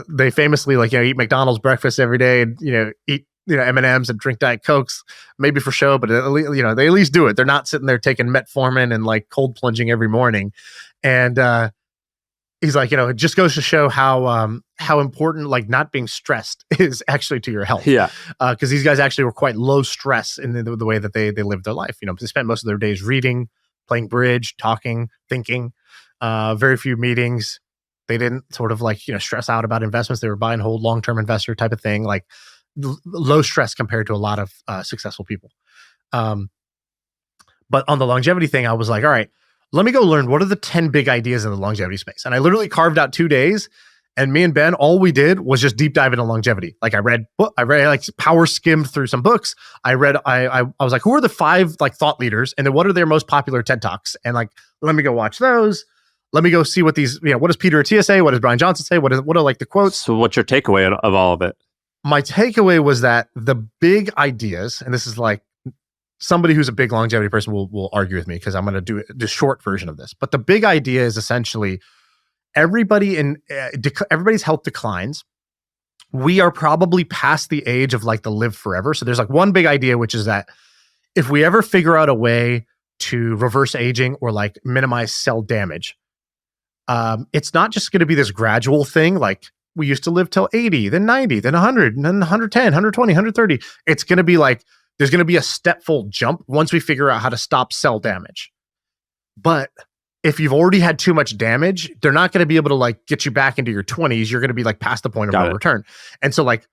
Speaker 1: they famously eat McDonald's breakfast every day, and eat M&Ms and drink Diet Cokes, maybe for show, but they at least do it. They're not sitting there taking metformin and like cold plunging every morning. And he's like, it just goes to show how important like not being stressed is actually to your health.
Speaker 2: Yeah.
Speaker 1: Because these guys actually were quite low stress in the way that they lived their life. They spent most of their days reading, playing bridge, talking, thinking, very few meetings. They didn't sort of stress out about investments. They were buy and hold, long-term investor type of thing, like low stress compared to a lot of successful people. But on the longevity thing, I was like, all right, let me go learn what are the 10 big ideas in the longevity space. And I literally carved out 2 days, and me and Ben, all we did was just deep dive into longevity. Like I read like power skimmed through some books. I was like, who are the 5 like thought leaders? And then what are their most popular TED Talks? And like, let me go watch those. Let me go see what these, what does Peter Attia say? What does Brian Johnson say? What are like the quotes?
Speaker 2: So what's your takeaway of all of it?
Speaker 1: My takeaway was that the big ideas, and this is like somebody who's a big longevity person will argue with me because I'm going to do the short version of this. But the big idea is essentially everybody's health declines. We are probably past the age of like the live forever. So there's like one big idea, which is that if we ever figure out a way to reverse aging or like minimize cell damage, it's not just going to be this gradual thing. Like we used to live till 80, then 90, then 100, and then 110, 120, 130. It's going to be like, there's going to be a stepfold jump once we figure out how to stop cell damage. But if you've already had too much damage, they're not going to be able to like get you back into your 20s. You're going to be like past the point of no return. And so like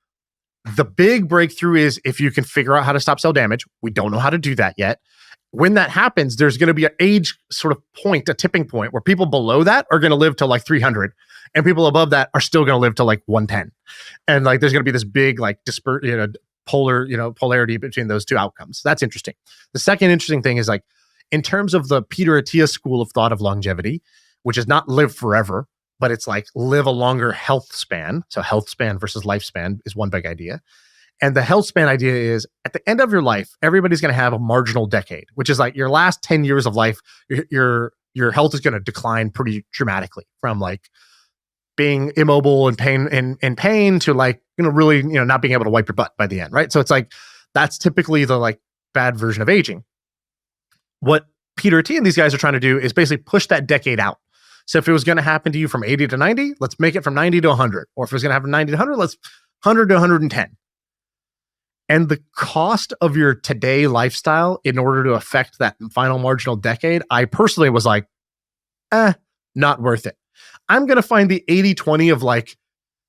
Speaker 1: the big breakthrough is if you can figure out how to stop cell damage. We don't know how to do that yet. When that happens, there's going to be an age sort of point, a tipping point where people below that are going to live till like 300 and people above that are still going to live till like 110. And like, there's going to be this big, like polarity between those two outcomes. That's interesting. The second interesting thing is like, in terms of the Peter Attia school of thought of longevity, which is not live forever, but it's like live a longer health span. So health span versus lifespan is one big idea. And the health span idea is at the end of your life, everybody's going to have a marginal decade, which is like your last 10 years of life, your health is going to decline pretty dramatically from like being immobile and pain to like, really, not being able to wipe your butt by the end. Right. So it's like, that's typically the like bad version of aging. What Peter Attia and these guys are trying to do is basically push that decade out. So if it was going to happen to you from 80 to 90, let's make it from 90 to 100. Or if it was going to happen from 90 to 100, let's 100 to 110. And the cost of your today lifestyle in order to affect that final marginal decade, I personally was like, not worth it. I'm going to find the 80-20 of like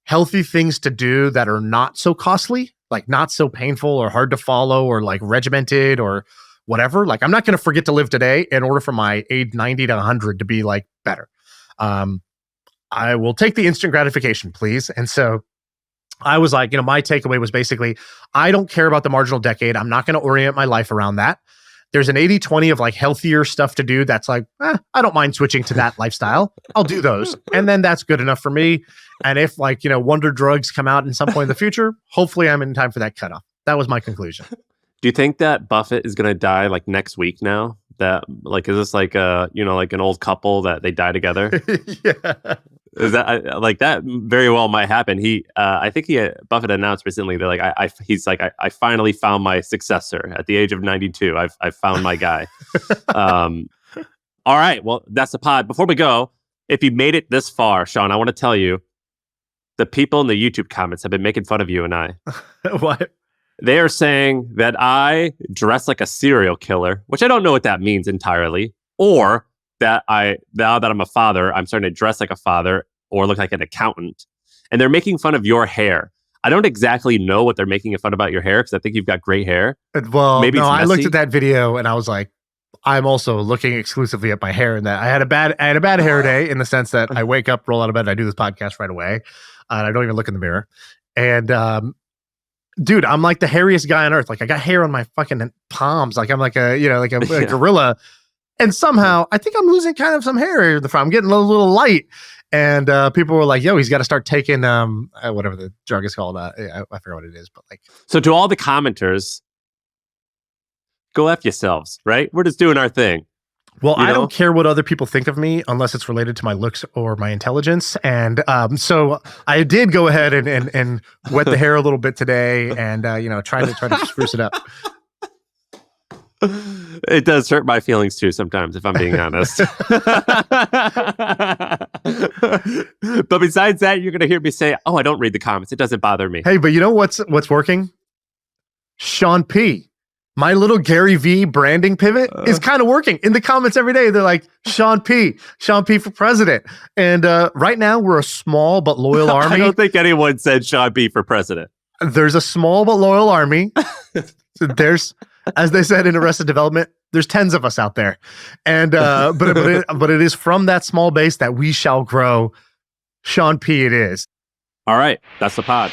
Speaker 1: healthy things to do that are not so costly, like not so painful or hard to follow or like regimented or whatever. Like I'm not going to forget to live today in order for my age 90 to 100 to be like better. I will take the instant gratification, please. And so I was like, my takeaway was basically, I don't care about the marginal decade. I'm not going to orient my life around that. There's an 80-20 of like healthier stuff to do. That's like, I don't mind switching to that lifestyle. I'll do those. And then that's good enough for me. And if like, wonder drugs come out in some point in the future, hopefully I'm in time for that cutoff. That was my conclusion.
Speaker 2: Do you think that Buffett is going to die like next week now? That like, is this like like an old couple that they die together?
Speaker 1: Yeah.
Speaker 2: Is that like that very well might happen? I think Buffett announced recently that like he's like I finally found my successor at the age of 92. I've found my guy. All right, well that's the pod. Before we go, if you made it this far, Shaan, I want to tell you, the people in the YouTube comments have been making fun of you and I.
Speaker 1: What?
Speaker 2: They are saying that I dress like a serial killer, which I don't know what that means entirely, or that now that I'm a father, I'm starting to dress like a father or look like an accountant. And they're making fun of your hair. I don't exactly know what they're making fun about your hair because I think you've got great hair.
Speaker 1: Well,
Speaker 2: Maybe
Speaker 1: no,
Speaker 2: it's
Speaker 1: I looked
Speaker 2: messy.
Speaker 1: at that video and I was like, I'm also looking exclusively at my hair, and that I had a bad hair day in the sense that I wake up, roll out of bed, and I do this podcast right away. And I don't even look in the mirror. And dude, I'm like the hairiest guy on earth. Like I got hair on my fucking palms. Like I'm like a gorilla. And somehow I think I'm losing kind of some hair in the front. I'm getting a little light. And people were like, yo, he's got to start taking whatever the drug is called. I forget what it is, but like.
Speaker 2: So to all the commenters, go F yourselves, right? We're just doing our thing.
Speaker 1: Well,
Speaker 2: You
Speaker 1: I
Speaker 2: know?
Speaker 1: don't care what other people think of me unless it's related to my looks or my intelligence. And so I did go ahead and wet the hair a little bit today and, try to spruce it up.
Speaker 2: It does hurt my feelings too sometimes, if I'm being honest. But besides that, you're going to hear me say, oh, I don't read the comments. It doesn't bother me.
Speaker 1: Hey, but you know what's working? Shaan P. My little Gary V branding pivot is kind of working. In the comments every day, they're like, Shaan P for president. And right now, we're a small but loyal army.
Speaker 2: I don't think anyone said Shaan P for president.
Speaker 1: There's a small but loyal army. So there's, as they said in Arrested Development, there's tens of us out there. And but it is from that small base that we shall grow. Shaan P. it is.
Speaker 2: All right, that's the pod.